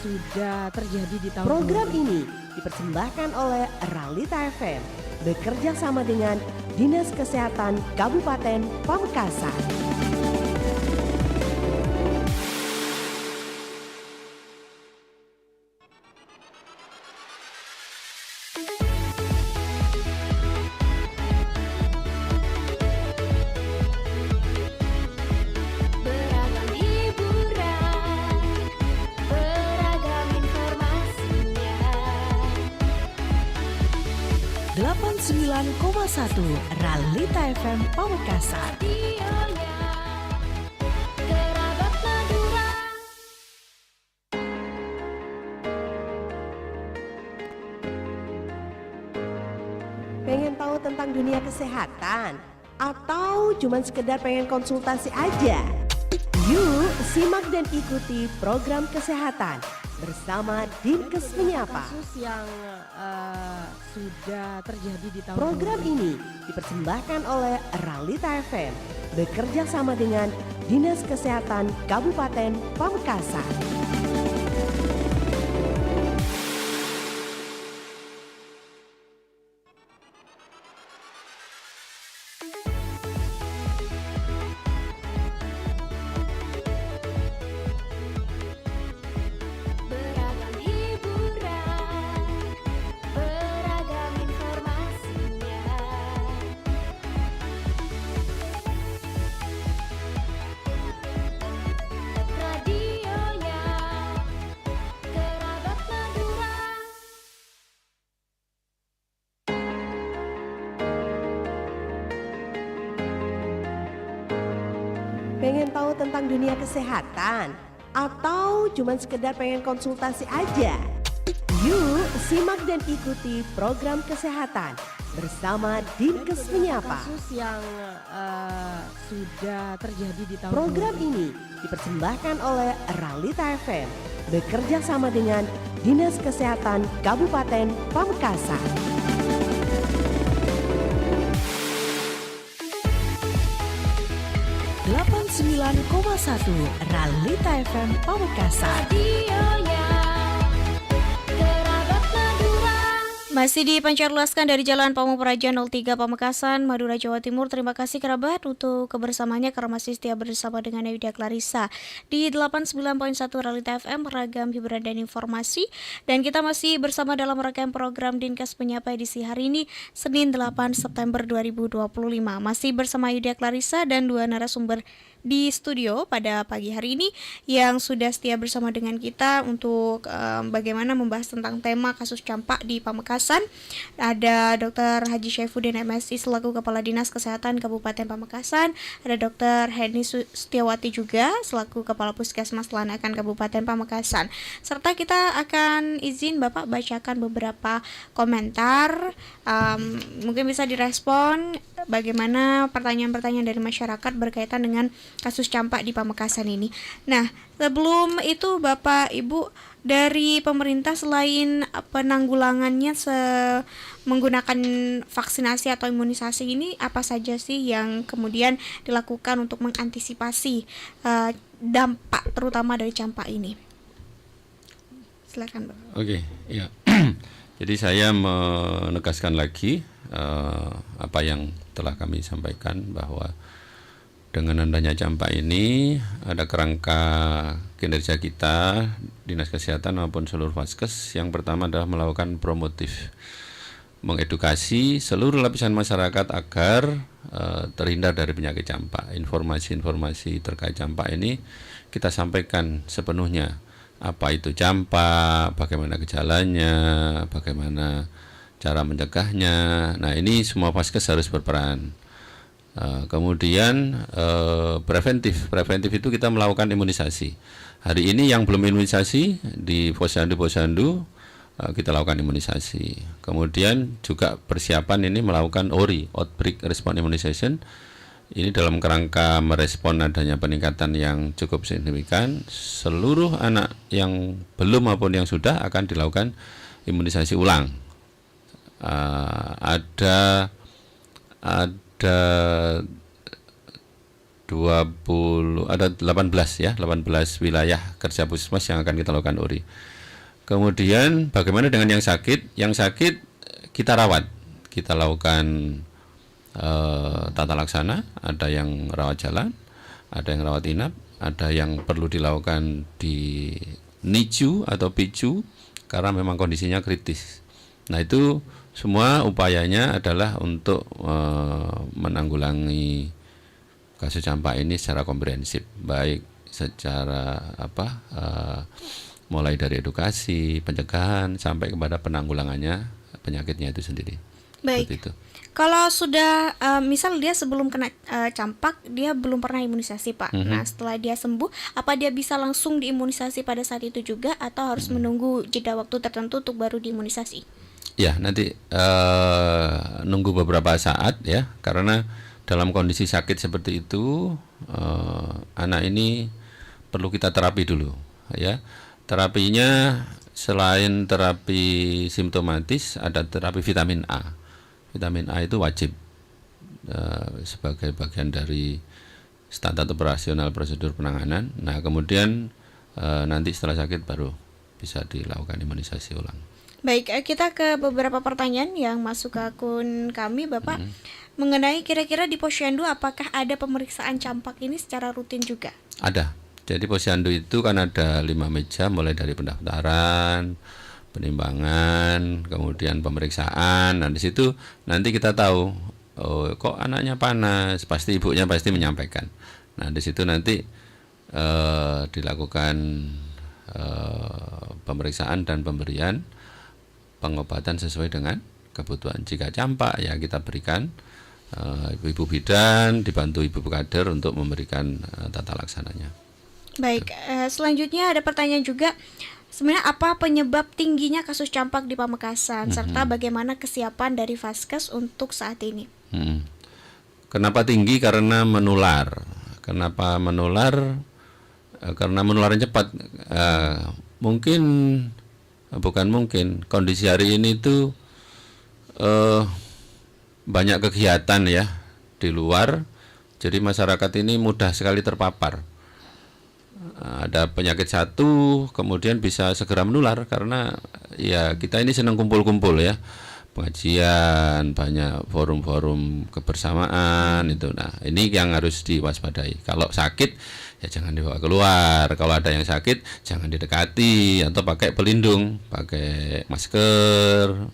sudah terjadi di tahun Program ini dipersembahkan oleh Realita FM bekerja sama dengan Dinas Kesehatan Kabupaten Pamekasan. Beragam hiburan, beragam informasinya. 89,1 Realita FM Pamekasan. Radionya Kerabat Madura. Pengen tahu tentang dunia kesehatan? Atau cuman sekedar pengen konsultasi aja? Yuk simak dan ikuti program kesehatan bersama Dinkes Menyapa. kasus yang sudah terjadi di tahun Program ini dipersembahkan oleh Realita FM bekerja sama dengan Dinas Kesehatan Kabupaten Pamekasan. Beragam hiburan, beragam informasinya. Radionya Kerabat Madura. Pengen tahu tentang dunia kesehatan? Atau cuman sekedar pengen konsultasi aja? Yuk simak dan ikuti program kesehatan bersama Dinkes Menyapa. kasus yang sudah terjadi di tahun Program ini dipersembahkan oleh Realita FM bekerja sama dengan Dinas Kesehatan Kabupaten Pamekasan. 89,1 Realita FM Pamekasan. Radionya Kerabat Madura. Masih dipancarluaskan dari Jalan Pamuperaja 03 Pamekasan, Madura, Jawa Timur. Terima kasih kerabat untuk kebersamaannya karena masih setia bersama dengan Yuda Clarissa di 89.1 Realita FM, ragam hiburan dan informasi. Dan kita masih bersama dalam rangkaian program Dinkes Penyapa edisi hari ini, Senin 8 September 2025. Masih bersama Yuda Clarissa dan dua narasumber di studio pada pagi hari ini yang sudah setia bersama dengan kita untuk bagaimana membahas tentang tema kasus campak di Pamekasan. Ada Dr. Haji Syaifuddin MSI selaku Kepala Dinas Kesehatan Kabupaten Pamekasan, ada Dr. Heni Setiawati juga selaku Kepala Puskesmas Lanakan Kabupaten Pamekasan. Serta kita akan izin Bapak bacakan beberapa komentar, mungkin bisa direspon bagaimana pertanyaan-pertanyaan dari masyarakat berkaitan dengan kasus campak di Pamekasan ini. Nah, sebelum itu Bapak Ibu, dari pemerintah selain penanggulangannya menggunakan vaksinasi atau imunisasi ini, apa saja sih yang kemudian dilakukan untuk mengantisipasi dampak terutama dari campak ini? Silakan Bapak. Oke, ya. Jadi saya menegaskan lagi apa yang telah kami sampaikan, bahwa dengan adanya campak ini ada kerangka kinerja kita, Dinas Kesehatan maupun seluruh Vaskes. Yang pertama adalah melakukan promotif, mengedukasi seluruh lapisan masyarakat agar terhindar dari penyakit campak. Informasi-informasi terkait campak ini kita sampaikan sepenuhnya. Apa itu campak, bagaimana gejalanya, bagaimana cara mencegahnya. Nah, ini semua Vaskes harus berperan. Kemudian preventif itu kita melakukan imunisasi. Hari ini yang belum imunisasi di posyandu kita lakukan imunisasi. Kemudian juga persiapan ini melakukan ORI, Outbreak Response Immunization. Ini dalam kerangka merespon adanya peningkatan yang cukup signifikan. Seluruh anak yang belum maupun yang sudah akan dilakukan imunisasi ulang. Ada 18 wilayah kerja puskesmas yang akan kita lakukan ORI. Kemudian bagaimana dengan yang sakit? Yang sakit kita rawat. Kita lakukan tata laksana, ada yang rawat jalan, ada yang rawat inap, ada yang perlu dilakukan di NICU atau PICU karena memang kondisinya kritis. Nah, itu semua upayanya adalah untuk menanggulangi kasus campak ini secara komprehensif, baik secara mulai dari edukasi, pencegahan sampai kepada penanggulangannya penyakitnya itu sendiri. Baik. Seperti itu. Kalau sudah misal dia sebelum kena campak dia belum pernah imunisasi Pak. Nah, setelah dia sembuh, apa dia bisa langsung diimunisasi pada saat itu juga atau harus menunggu jeda waktu tertentu untuk baru diimunisasi? Ya, nanti nunggu beberapa saat ya, karena dalam kondisi sakit seperti itu anak ini perlu kita terapi dulu ya. Terapinya selain terapi simptomatis ada terapi vitamin A. Vitamin A itu wajib sebagai bagian dari standar operasional prosedur penanganan. Nah, kemudian nanti setelah sakit baru bisa dilakukan imunisasi ulang. Baik, kita ke beberapa pertanyaan yang masuk ke akun kami Bapak. Mengenai kira-kira di posyandu apakah ada pemeriksaan campak ini secara rutin juga? Ada. Jadi posyandu itu kan ada 5 meja, mulai dari pendaftaran, penimbangan, kemudian pemeriksaan. Nah, di situ nanti kita tahu, oh, kok anaknya panas, pasti ibunya pasti menyampaikan. Nah, di situ nanti dilakukan pemeriksaan dan pemberian pengobatan sesuai dengan kebutuhan. Jika campak ya kita berikan ibu bidan dibantu ibu kader untuk memberikan tata laksananya. Baik, selanjutnya ada pertanyaan juga. Sebenarnya apa penyebab tingginya kasus campak di Pamekasan serta bagaimana kesiapan dari Vaskes untuk saat ini? Kenapa tinggi? Karena menular. Kenapa menular? Karena menularnya cepat. Bukan mungkin. Kondisi hari ini itu banyak kegiatan ya di luar. Jadi masyarakat ini mudah sekali terpapar. Ada penyakit satu, kemudian bisa segera menular karena ya kita ini senang kumpul-kumpul ya. Pengajian, banyak forum-forum kebersamaan itu. Nah, ini yang harus diwaspadai. Kalau sakit ya jangan dibawa keluar. Kalau ada yang sakit jangan didekati atau pakai pelindung, pakai masker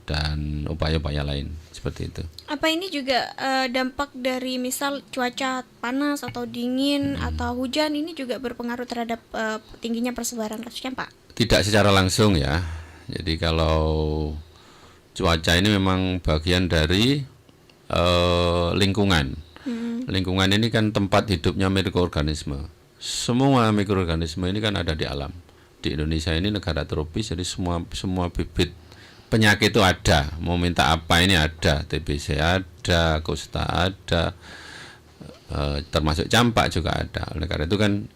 dan upaya-upaya lain seperti itu. Apa ini juga dampak dari misal cuaca panas atau dingin atau hujan ini juga berpengaruh terhadap tingginya persebaran kasusnya, Pak? Tidak secara langsung ya. Jadi kalau cuaca ini memang bagian dari lingkungan. Lingkungan ini kan tempat hidupnya mikroorganisme. Semua mikroorganisme ini kan ada di alam. Di Indonesia ini negara tropis, jadi semua bibit penyakit itu ada. Mau minta apa ini ada. TBC ada, kusta ada, termasuk campak juga ada. Oleh karena itu kan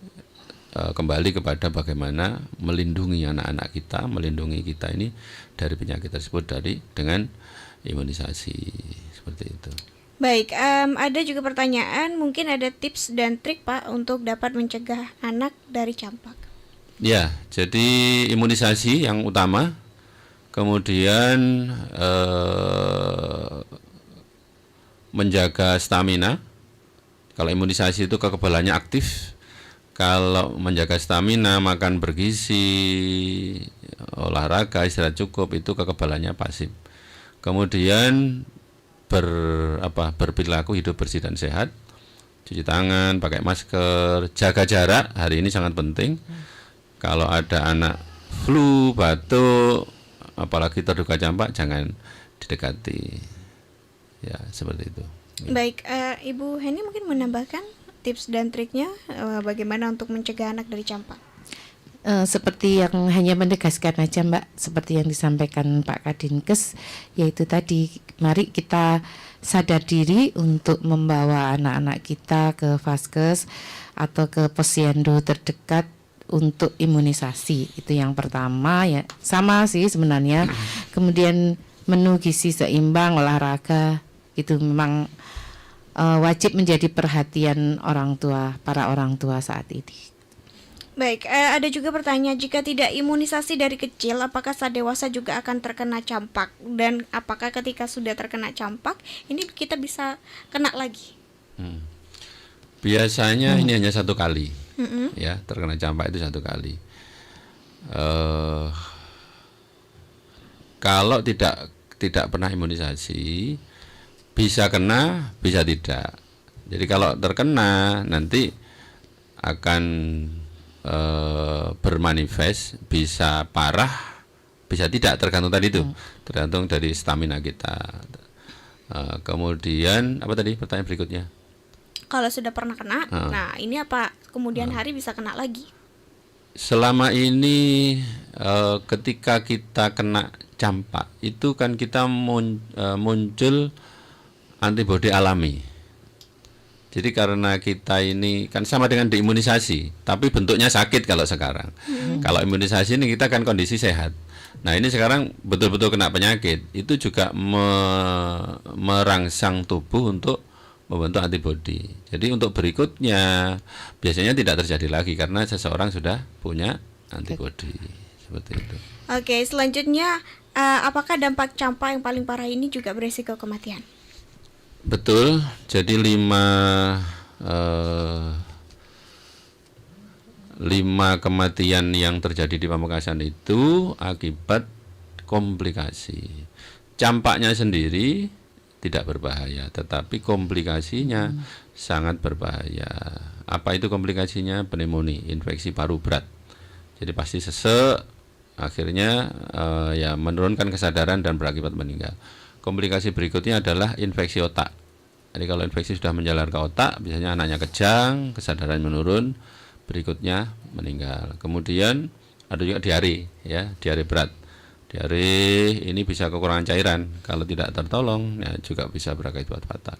kembali kepada bagaimana melindungi anak-anak kita, melindungi kita ini dari penyakit tersebut dengan imunisasi seperti itu. Baik, ada juga pertanyaan, mungkin ada tips dan trik Pak untuk dapat mencegah anak dari campak. Ya, jadi imunisasi yang utama, kemudian menjaga stamina. Kalau imunisasi itu kekebalannya aktif. Kalau menjaga stamina, makan bergizi, olahraga, istirahat cukup, itu kekebalannya pasif. Kemudian berperilaku hidup bersih dan sehat, cuci tangan, pakai masker, jaga jarak, hari ini sangat penting. Kalau ada anak flu, batuk, apalagi terduga campak, jangan didekati. Ya, seperti itu. Baik, Ibu Heni mungkin menambahkan tips dan triknya bagaimana untuk mencegah anak dari campak. Seperti yang hanya menegaskan aja Mbak, seperti yang disampaikan Pak Kadinkes, yaitu tadi mari kita sadar diri untuk membawa anak-anak kita ke vaskes atau ke posyandu terdekat untuk imunisasi. Itu yang pertama ya, sama sih sebenarnya. Kemudian menu gizi seimbang, olahraga, itu memang wajib menjadi perhatian para orang tua saat ini. Baik, ada juga pertanyaan, jika tidak imunisasi dari kecil, apakah saat dewasa juga akan terkena campak? Dan apakah ketika sudah terkena campak, ini kita bisa kena lagi? Biasanya ini hanya satu kali, ya, terkena campak itu satu kali. Kalau tidak pernah imunisasi, bisa kena, bisa tidak. Jadi kalau terkena nanti akan bermanifest, bisa parah, bisa tidak, tergantung tadi itu, tergantung dari stamina kita. Kemudian apa tadi pertanyaan berikutnya? Kalau sudah pernah kena, nah ini apa kemudian hari bisa kena lagi? Selama ini ketika kita kena campak itu kan kita muncul antibodi alami. Jadi karena kita ini kan sama dengan diimunisasi, tapi bentuknya sakit kalau sekarang. Kalau imunisasi ini kita kan kondisi sehat. Nah ini sekarang betul-betul kena penyakit, itu juga merangsang tubuh untuk membentuk antibodi. Jadi untuk berikutnya biasanya tidak terjadi lagi karena seseorang sudah punya antibodi. Seperti itu. Oke, selanjutnya apakah dampak campak yang paling parah ini juga beresiko kematian? Betul, jadi 5 kematian yang terjadi di Pamekasan itu akibat komplikasi. Campaknya sendiri tidak berbahaya, tetapi komplikasinya sangat berbahaya. Apa itu komplikasinya? Pneumonia, infeksi paru berat. Jadi pasti sesek, akhirnya ya menurunkan kesadaran dan berakibat meninggal. Komplikasi berikutnya adalah infeksi otak. Jadi kalau infeksi sudah menjalar ke otak, biasanya anaknya kejang, kesadaran menurun, berikutnya meninggal. Kemudian ada juga diare, ya, diare berat. Diare ini bisa kekurangan cairan, kalau tidak tertolong, ya juga bisa berakibat fatal.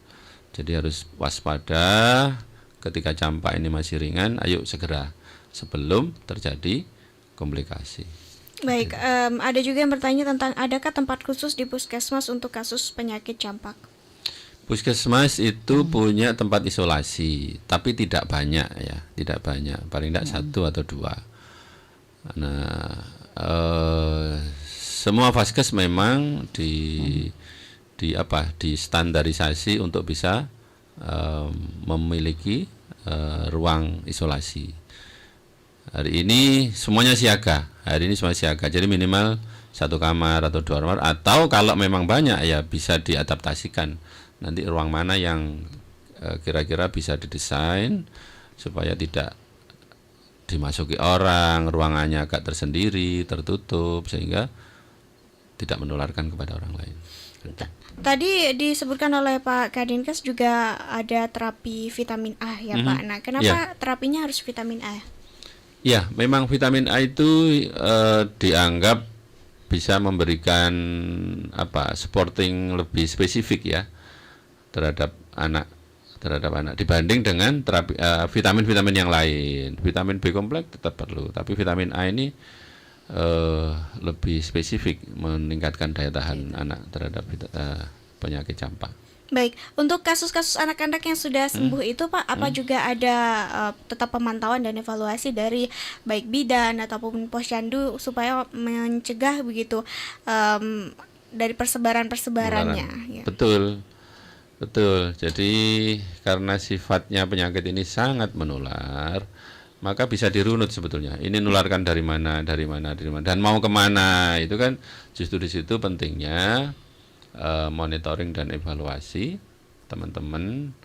Jadi harus waspada ketika campak ini masih ringan, ayo segera sebelum terjadi komplikasi. Baik, ada juga yang bertanya tentang adakah tempat khusus di puskesmas untuk kasus penyakit campak? Puskesmas itu punya tempat isolasi, tapi tidak banyak ya, tidak banyak, paling tidak satu atau dua. Nah, semua vaskes memang distandarisasi untuk bisa memiliki ruang isolasi. Hari ini semuanya siaga. Jadi minimal 1 kamar atau 2 kamar, atau kalau memang banyak ya bisa diadaptasikan. Nanti ruang mana yang kira-kira bisa didesain supaya tidak dimasuki orang, ruangannya agak tersendiri, tertutup, sehingga tidak menularkan kepada orang lain. Tadi disebutkan oleh Pak Kadinkes juga ada terapi vitamin A ya Pak. Nah, kenapa terapinya harus vitamin A? Ya, memang vitamin A itu dianggap bisa memberikan supporting lebih spesifik ya terhadap anak dibanding dengan terapi vitamin-vitamin yang lain. Vitamin B kompleks tetap perlu, tapi vitamin A ini lebih spesifik meningkatkan daya tahan anak terhadap penyakit campak. Baik, untuk kasus-kasus anak-anak yang sudah sembuh itu Pak, apa juga ada tetap pemantauan dan evaluasi dari baik bidan ataupun posyandu supaya mencegah begitu dari persebarannya? Ya. Betul. Jadi karena sifatnya penyakit ini sangat menular, maka bisa dirunut sebetulnya. Ini nularkan dari mana, dan mau kemana. Itu kan justru di situ pentingnya monitoring dan evaluasi teman-teman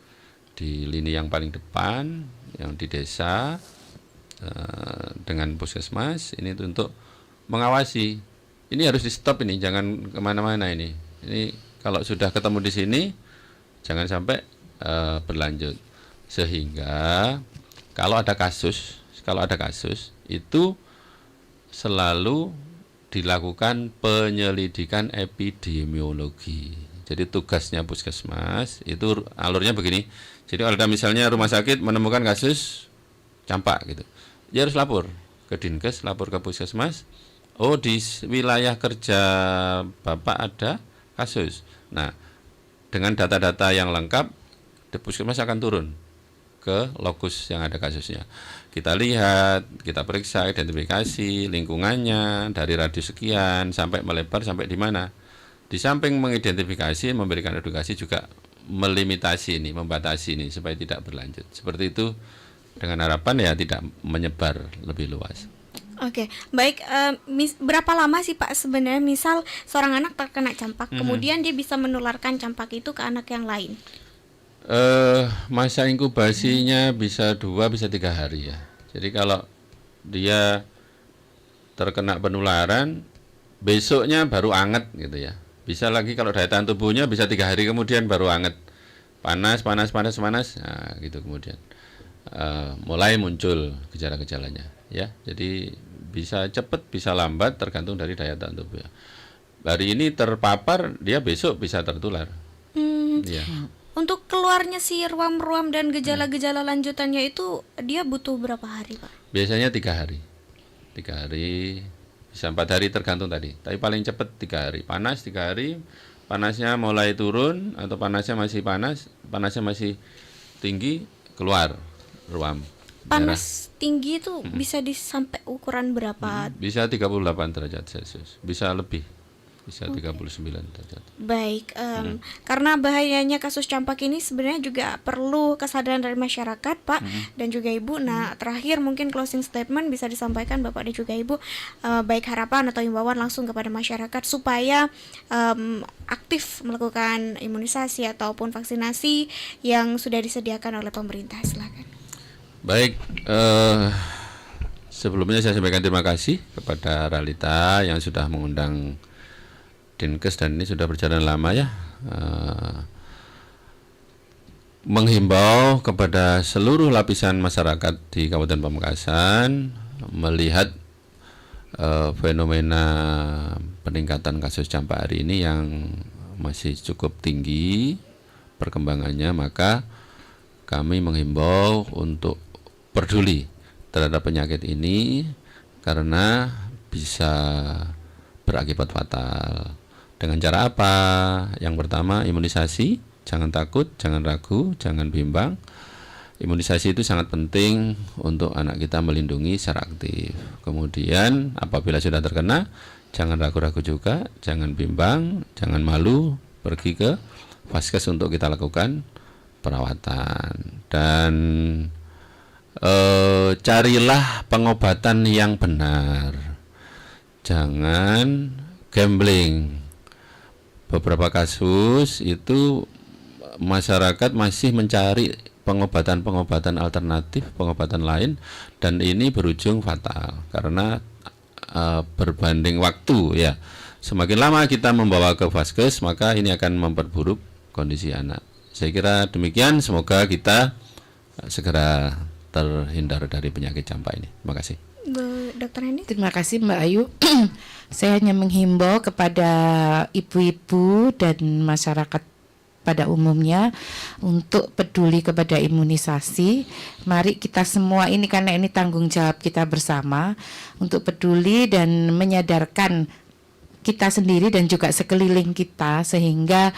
di lini yang paling depan, yang di desa dengan puskesmas ini untuk mengawasi. Ini harus di stop ini, jangan kemana-mana ini. Ini kalau sudah ketemu di sini, jangan sampai berlanjut, sehingga kalau ada kasus itu selalu dilakukan penyelidikan epidemiologi. Jadi tugasnya puskesmas itu alurnya begini. Jadi kalau ada misalnya rumah sakit menemukan kasus campak gitu, dia harus lapor ke Dinkes, lapor ke puskesmas. Oh, di wilayah kerja Bapak ada kasus. Nah, dengan data-data yang lengkap, puskesmas akan turun ke lokus yang ada kasusnya. Kita lihat, kita periksa, identifikasi lingkungannya dari radius sekian sampai melebar sampai di mana. Di samping mengidentifikasi, memberikan edukasi, juga melimitasi ini, membatasi ini supaya tidak berlanjut. Seperti itu, dengan harapan ya tidak menyebar lebih luas. Oke, baik. Berapa lama sih Pak sebenarnya misal seorang anak terkena campak, kemudian dia bisa menularkan campak itu ke anak yang lain? Masa inkubasinya bisa 2 bisa 3 hari ya. Jadi kalau dia terkena penularan, besoknya baru anget gitu ya. Bisa lagi kalau daya tahan tubuhnya bisa 3 hari kemudian baru anget. Panas, nah gitu kemudian mulai muncul gejala-gejalanya ya. Jadi bisa cepat bisa lambat tergantung dari daya tahan tubuh ya. Hari ini terpapar, dia besok bisa tertular. Ya. Untuk keluarnya si ruam-ruam dan gejala-gejala lanjutannya itu dia butuh berapa hari Pak? Biasanya 3 hari. 3 hari, bisa 4 hari tergantung tadi. Tapi paling cepat 3 hari. Panas 3 hari, panasnya mulai turun atau panasnya masih tinggi, keluar ruam. Panas tinggi itu bisa sampai ukuran berapa? Bisa 38 derajat Celcius, bisa lebih. Bisa 39 derajat. Baik, karena bahayanya kasus campak ini sebenarnya juga perlu kesadaran dari masyarakat, Pak, dan juga Ibu. Nah, terakhir mungkin closing statement bisa disampaikan Bapak dan juga Ibu, baik harapan atau himbauan langsung kepada masyarakat supaya aktif melakukan imunisasi ataupun vaksinasi yang sudah disediakan oleh pemerintah. Silakan. Baik, sebelumnya saya sampaikan terima kasih kepada Ralita yang sudah mengundang Dinkes, dan ini sudah berjalan lama ya, menghimbau kepada seluruh lapisan masyarakat di Kabupaten Pamekasan melihat fenomena peningkatan kasus campak hari ini yang masih cukup tinggi perkembangannya, maka kami menghimbau untuk peduli terhadap penyakit ini karena bisa berakibat fatal. Dengan cara apa? Yang pertama imunisasi jangan takut, jangan ragu, jangan bimbang. Imunisasi itu sangat penting untuk anak kita melindungi secara aktif. Kemudian apabila sudah terkena, jangan ragu-ragu juga, jangan bimbang, jangan malu, pergi ke Vaskes untuk kita lakukan perawatan. Dan carilah pengobatan yang benar, jangan gambling. Beberapa kasus itu masyarakat masih mencari pengobatan-pengobatan alternatif, pengobatan lain, dan ini berujung fatal karena berbanding waktu ya. Semakin lama kita membawa ke Vaskes, maka ini akan memperburuk kondisi anak. Saya kira demikian, semoga kita segera terhindar dari penyakit campak ini. Terima kasih. Dokter Hendy. Terima kasih Mbak Ayu. Saya hanya menghimbau kepada ibu-ibu dan masyarakat pada umumnya untuk peduli kepada imunisasi. Mari kita semua ini, karena ini tanggung jawab kita bersama, untuk peduli dan menyadarkan kita sendiri dan juga sekeliling kita, sehingga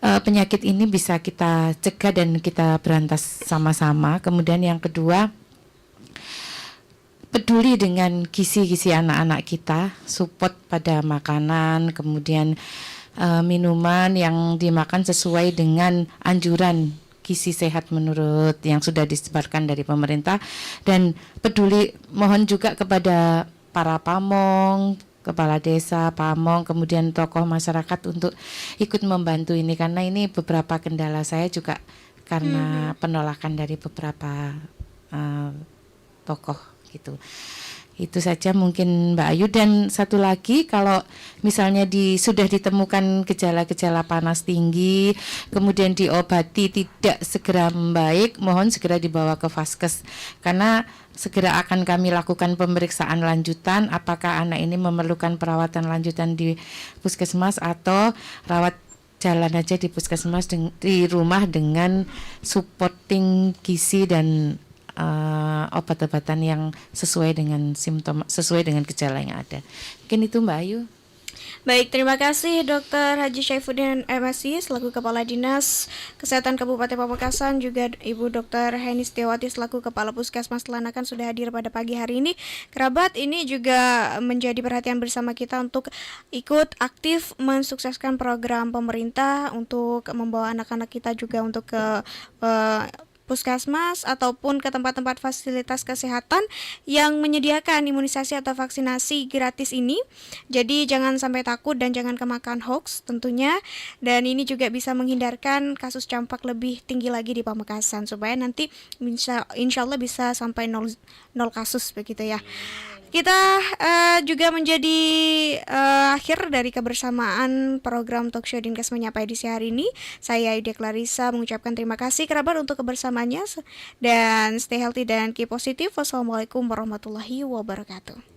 penyakit ini bisa kita cegah dan kita berantas sama-sama. Kemudian yang kedua, peduli dengan gizi-gizi anak-anak kita, support pada makanan, kemudian minuman yang dimakan sesuai dengan anjuran gizi sehat menurut yang sudah disebarkan dari pemerintah. Dan peduli, mohon juga kepada para pamong, kepala desa, pamong, kemudian tokoh masyarakat untuk ikut membantu ini, karena ini beberapa kendala saya juga karena penolakan dari beberapa tokoh gitu. Itu saja mungkin Mbak Ayu. Dan satu lagi, kalau misalnya sudah ditemukan gejala-gejala panas tinggi, kemudian diobati tidak segera membaik, mohon segera dibawa ke Vaskes, karena segera akan kami lakukan pemeriksaan lanjutan apakah anak ini memerlukan perawatan lanjutan di puskesmas atau rawat jalan aja di puskesmas di rumah dengan supporting gizi dan obat-obatan yang sesuai dengan simptom, sesuai dengan gejala yang ada. Mungkin itu Mbak Ayu. Baik, terima kasih Dr. Haji Syaifuddin MSI selaku Kepala Dinas Kesehatan Kabupaten Pamekasan, juga Ibu Dr. Heni Setiawati selaku Kepala Puskesmas Lanakan sudah hadir pada pagi hari ini. Kerabat, ini juga menjadi perhatian bersama kita untuk ikut aktif mensukseskan program pemerintah untuk membawa anak-anak kita juga untuk ke puskesmas ataupun ke tempat-tempat fasilitas kesehatan yang menyediakan imunisasi atau vaksinasi gratis ini. Jadi jangan sampai takut dan jangan kemakan hoax tentunya. Dan ini juga bisa menghindarkan kasus campak lebih tinggi lagi di Pamekasan, supaya nanti insya Allah bisa sampai nol kasus begitu ya. Kita juga menjadi akhir dari kebersamaan program Talkshow Dinkes Menyapa edisi hari ini. Saya Yudia Clarissa mengucapkan terima kasih kerabat untuk kebersamaannya, dan stay healthy dan keep positif. Wassalamualaikum warahmatullahi wabarakatuh.